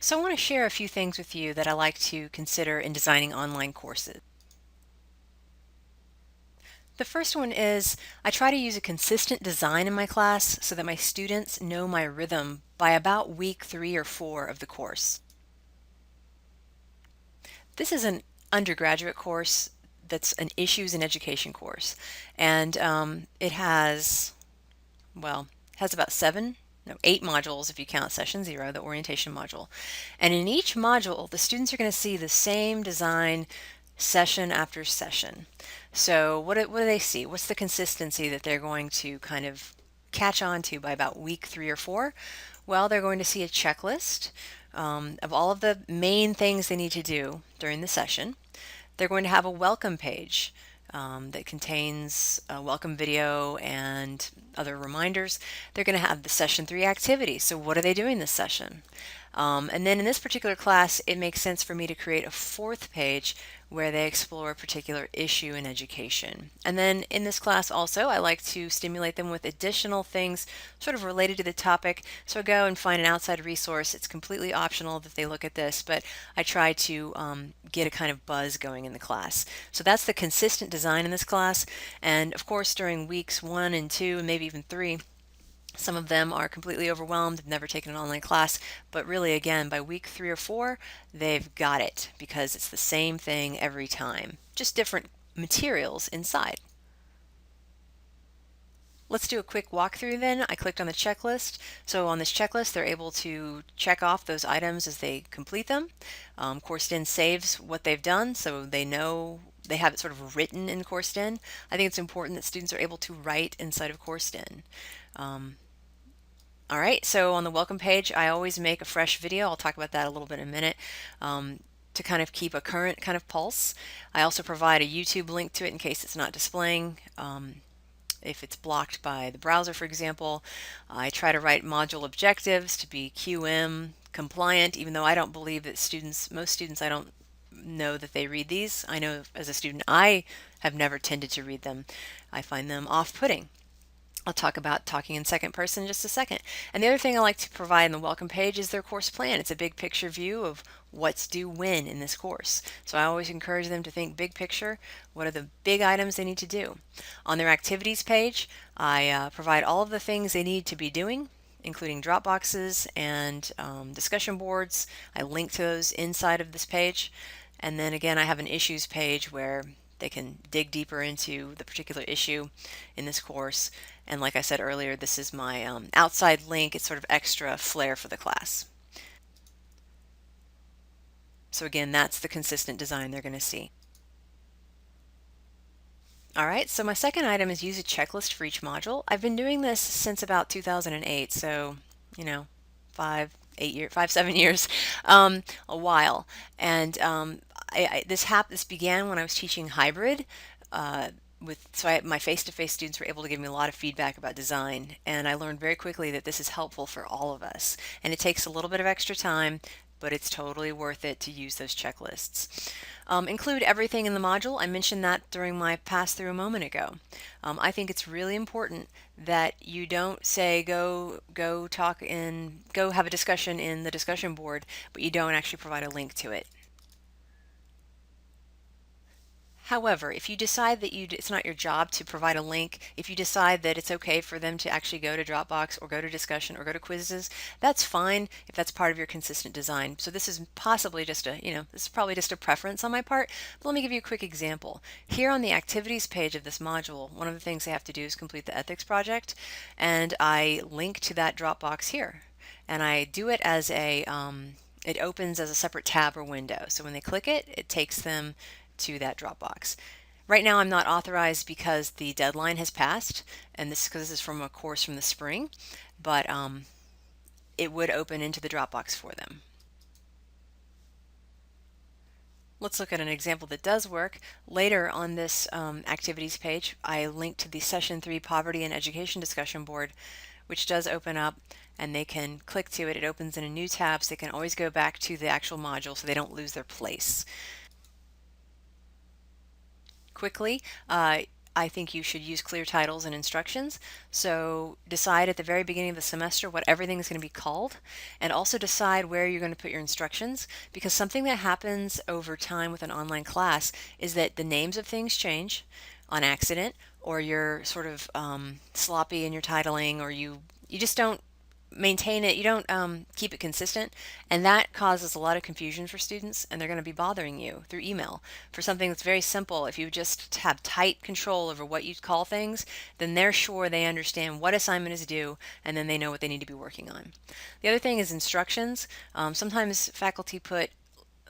So I want to share a few things with you that I like to consider in designing online courses. The first one is I try to use a consistent design in my class so that my students know my rhythm by about week 3 or 4 of the course. This is an undergraduate course that's an issues in education course, and it has, well, has about seven, no, 8 modules if you count session 0, the orientation module. And in each module, the students are going to see the same design session after session. So what do they see? What's the consistency that they're going to kind of catch on to by about week 3 or 4? Well, they're going to see a checklist of all of the main things they need to do during the session. They're going to have a welcome page that contains a welcome video and other reminders. They're going to have the session 3 activities. So what are they doing this session? And then in this particular class, it makes sense for me to create a 4th page where they explore a particular issue in education. And then in this class also, I like to stimulate them with additional things sort of related to the topic. So I go and find an outside resource. It's completely optional that they look at this, but I try to get a kind of buzz going in the class. So that's the consistent design in this class. And of course, during weeks 1 and 2, and maybe even 3, some of them are completely overwhelmed, have never taken an online class, but really, again, by week 3 or 4, they've got it because it's the same thing every time, just different materials inside. Let's do a quick walkthrough then. I clicked on the checklist. So on this checklist, they're able to check off those items as they complete them. CourseDin saves what they've done so they know they have it sort of written in CourseDin. I think it's important that students are able to write inside of CourseDin. All right, so on the welcome page, I always make a fresh video. I'll talk about that a little bit in a minute to kind of keep a current kind of pulse. I also provide a YouTube link to it in case it's not displaying. If it's blocked by the browser, for example, I try to write module objectives to be QM compliant, even though I don't believe that most students, I don't know that they read these. I know as a student, I have never tended to read them. I find them off-putting. I'll talk about talking in second person in just a second. And the other thing I like to provide in the welcome page is their course plan. It's a big picture view of what's due when in this course. So I always encourage them to think big picture. What are the big items they need to do? On their activities page, I provide all of the things they need to be doing, including Dropboxes and discussion boards. I link to those inside of this page. And then again, I have an issues page where they can dig deeper into the particular issue in this course. And like I said earlier, this is my outside link. It's sort of extra flair for the class. So again, that's the consistent design they're going to see. All right, so my second item is use a checklist for each module. I've been doing this since about 2008, so, you know, 7 years, a while. And this began when I was teaching hybrid. My face-to-face students were able to give me a lot of feedback about design, and I learned very quickly that this is helpful for all of us. And it takes a little bit of extra time, but it's totally worth it to use those checklists. Include everything in the module. I mentioned that during my pass-through a moment ago. I think it's really important that you don't say go have a discussion in the discussion board, but you don't actually provide a link to it. However, if you decide that it's not your job to provide a link, if you decide that it's okay for them to actually go to Dropbox or go to discussion or go to quizzes, that's fine if that's part of your consistent design. So this is possibly just this is probably just a preference on my part, but let me give you a quick example. Here on the activities page of this module, one of the things they have to do is complete the ethics project, and I link to that Dropbox here. And I do it as it opens as a separate tab or window. So when they click it, it takes them to that Dropbox. Right now I'm not authorized because the deadline has passed, and because this is from a course from the spring, but it would open into the Dropbox for them. Let's look at an example that does work. Later on this activities page, I link to the Session 3 Poverty and Education Discussion Board, which does open up, and they can click to it. It opens in a new tab, so they can always go back to the actual module so they don't lose their place. Quickly, I think you should use clear titles and instructions. So decide at the very beginning of the semester what everything is going to be called, and also decide where you're going to put your instructions, because something that happens over time with an online class is that the names of things change on accident, or you're sort of sloppy in your titling, or you just don't maintain it, you don't keep it consistent, and that causes a lot of confusion for students, and they're going to be bothering you through email for something that's very simple. If you just have tight control over what you call things, then they're sure they understand what assignment is due, and then they know what they need to be working on. The other thing is instructions. Sometimes faculty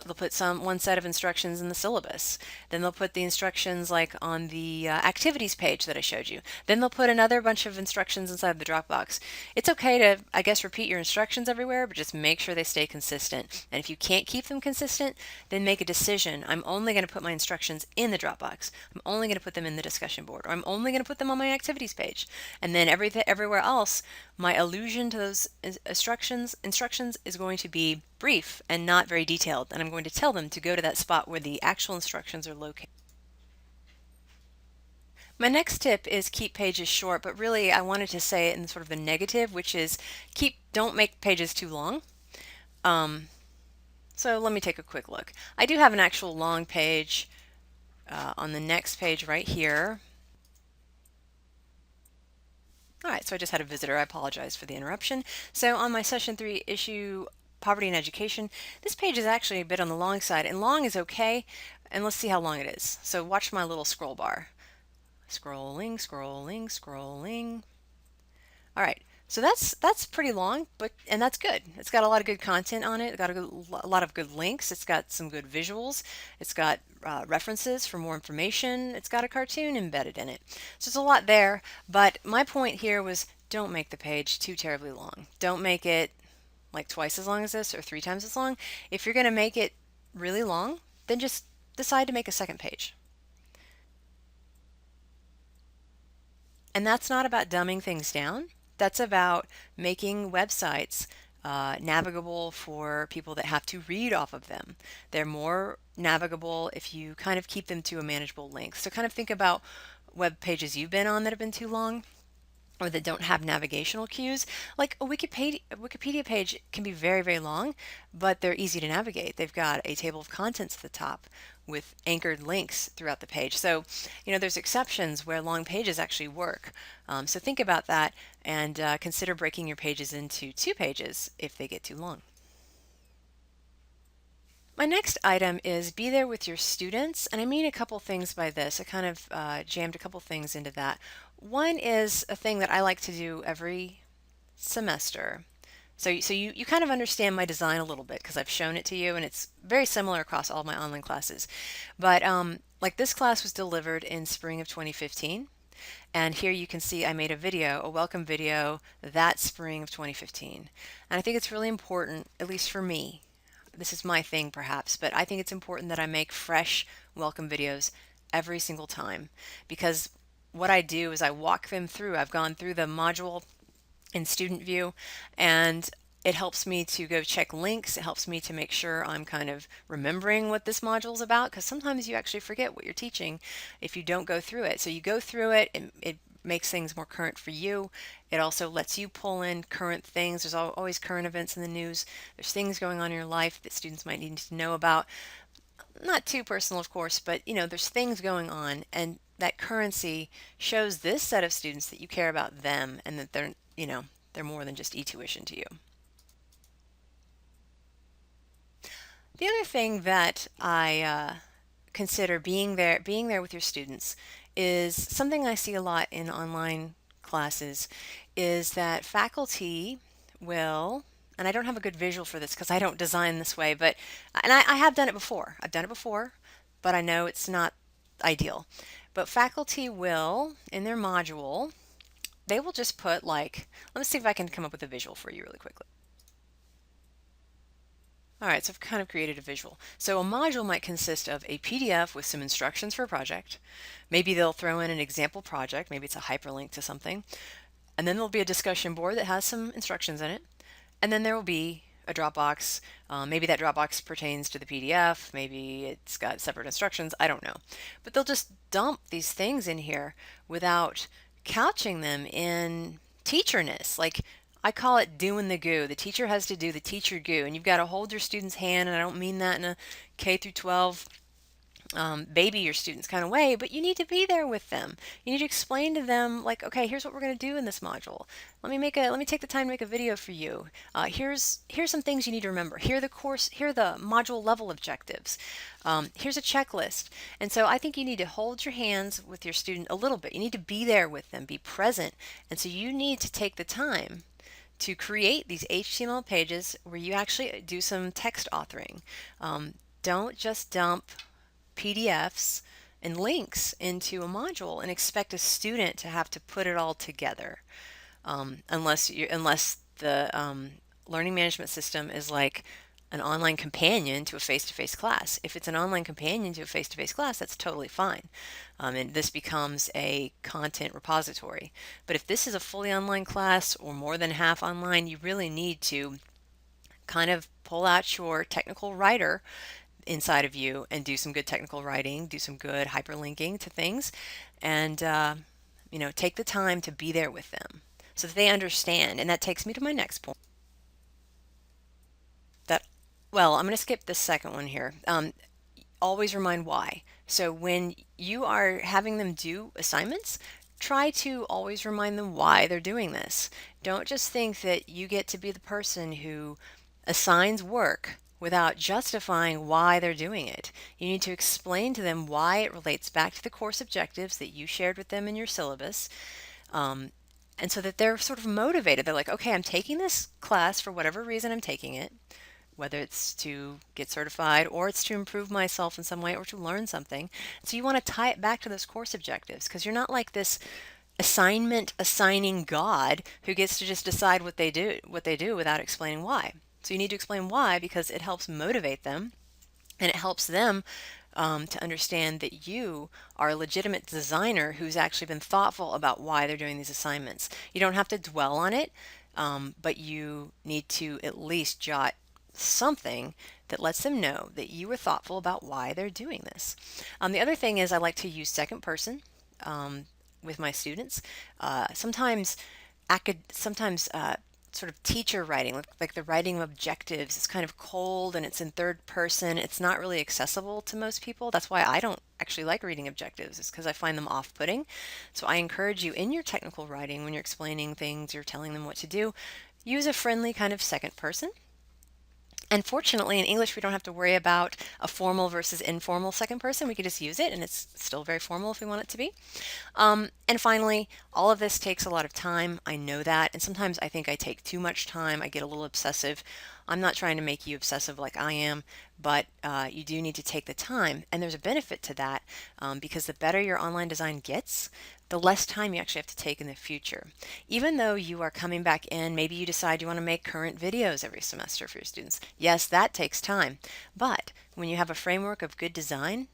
they'll put one set of instructions in the syllabus. Then they'll put the instructions like on the activities page that I showed you. Then they'll put another bunch of instructions inside the Dropbox. It's okay to, I guess, repeat your instructions everywhere, but just make sure they stay consistent. And if you can't keep them consistent, then make a decision. I'm only going to put my instructions in the Dropbox. I'm only going to put them in the discussion board, or I'm only going to put them on my activities page. And then everywhere else, my allusion to those instructions is going to be brief and not very detailed, and I'm going to tell them to go to that spot where the actual instructions are located. My next tip is keep pages short, but really I wanted to say it in sort of the negative, which is don't make pages too long. So let me take a quick look. I do have an actual long page on the next page right here. All right, so I just had a visitor. I apologize for the interruption. So on my session 3 issue, Poverty and Education, this page is actually a bit on the long side, and long is okay. And let's see how long it is. So watch my little scroll bar. Scrolling, scrolling, scrolling. All right, so that's pretty long, and that's good. It's got a lot of good content on it. It's got a lot of good links. It's got some good visuals. It's got references for more information. It's got a cartoon embedded in it. So there's a lot there, but my point here was don't make the page too terribly long. Don't make it like twice as long as this or 3 times as long. If you're going to make it really long, then just decide to make a second page. And that's not about dumbing things down. That's about making websites navigable for people that have to read off of them. They're more navigable if you kind of keep them to a manageable length. So kind of think about web pages you've been on that have been too long, or that don't have navigational cues. Like a Wikipedia page can be very, very long, but they're easy to navigate. They've got a table of contents at the top with anchored links throughout the page. So, there's exceptions where long pages actually work. So think about that, and consider breaking your pages into 2 pages if they get too long. My next item is be there with your students, and I mean a couple things by this. I kind of jammed a couple things into that. One is a thing that I like to do every semester. So you kind of understand my design a little bit because I've shown it to you, and it's very similar across all my online classes. But like this class was delivered in spring of 2015, and here you can see I made a welcome video that spring of 2015. And I think it's really important, at least for me. This is my thing perhaps, but I think it's important that I make fresh welcome videos every single time, because what I do is I walk them through. I've gone through the module in student view, and it helps me to go check links. It helps me to make sure I'm kind of remembering what this module is about, because sometimes you actually forget what you're teaching if you don't go through it. So you go through it, and it makes things more current for you. It also lets you pull in current things. There's always current events in the news. There's things going on in your life that students might need to know about. Not too personal, of course, but there's things going on, and that currency shows this set of students that you care about them, and that they're more than just e-tuition to you. The other thing that I consider being there with your students is something I see a lot in online classes, is that faculty will, and I don't have a good visual for this because I don't design this way, and I have done it before. I've done it before, but I know it's not ideal. But faculty will, in their module, they will just put like, let me see if I can come up with a visual for you really quickly. All right, so I've kind of created a visual. So a module might consist of a PDF with some instructions for a project. Maybe they'll throw in an example project. Maybe it's a hyperlink to something. And then there'll be a discussion board that has some instructions in it. And then there will be a Dropbox. Maybe that Dropbox pertains to the PDF. Maybe it's got separate instructions. I don't know. But they'll just dump these things in here without couching them in teacherness. Like, I call it doing the goo. The teacher has to do the teacher goo, and you've got to hold your student's hand. And I don't mean that in a K through 12 baby your students kind of way, but you need to be there with them. You need to explain to them, like, okay, here's what we're going to do in this module. Let me take the time to make a video for you. Here's some things you need to remember. Here are the module level objectives. Here's a checklist. And so I think you need to hold your hands with your student a little bit. You need to be there with them, be present. And so you need to take the time to create these HTML pages where you actually do some text authoring. Don't just dump PDFs and links into a module and expect a student to have to put it all together, unless the learning management system is like an online companion to a face-to-face class. If it's an online companion to a face-to-face class, that's totally fine, and this becomes a content repository. But if this is a fully online class or more than half online, you really need to kind of pull out your technical writer inside of you and do some good technical writing, do some good hyperlinking to things, and take the time to be there with them so that they understand. And that takes me to my next point. I'm going to skip this second one here. Always remind why. So when you are having them do assignments, try to always remind them why they're doing this. Don't just think that you get to be the person who assigns work without justifying why they're doing it. You need to explain to them why it relates back to the course objectives that you shared with them in your syllabus. And so that they're sort of motivated. They're like, okay, I'm taking this class for whatever reason I'm taking it, whether it's to get certified or it's to improve myself in some way or to learn something. So you want to tie it back to those course objectives, because you're not like this assignment assigning God who gets to just decide what they do without explaining why. So you need to explain why, because it helps motivate them and it helps them to understand that you are a legitimate designer who's actually been thoughtful about why they're doing these assignments. You don't have to dwell on it, but you need to at least jot something that lets them know that you were thoughtful about why they're doing this. The other thing is I like to use second person with my students. Sometimes sort of teacher writing, like the writing of objectives, is kind of cold and it's in third person. It's not really accessible to most people. That's why I don't actually like reading objectives, is because I find them off-putting. So I encourage you in your technical writing, when you're explaining things, you're telling them what to do, use a friendly kind of second person. And fortunately, in English, we don't have to worry about a formal versus informal second person. We can just use it, and it's still very formal if we want it to be. And finally, all of this takes a lot of time. I know that, and sometimes I think I take too much time. I get a little obsessive. I'm not trying to make you obsessive like I am, but you do need to take the time, and there's a benefit to that, because the better your online design gets, the less time you actually have to take in the future. Even though you are coming back in, maybe you decide you want to make current videos every semester for your students. Yes, that takes time. But when you have a framework of good design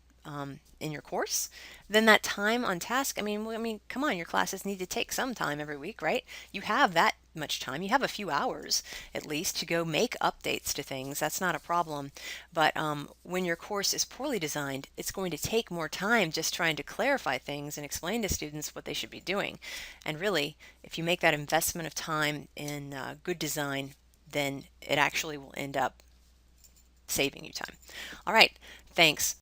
in your course, then that time on task, come on, your classes need to take some time every week, right? You have that much time. You have a few hours at least to go make updates to things. That's not a problem. But when your course is poorly designed, it's going to take more time just trying to clarify things and explain to students what they should be doing. And really, if you make that investment of time in good design, then it actually will end up saving you time. All right, thanks.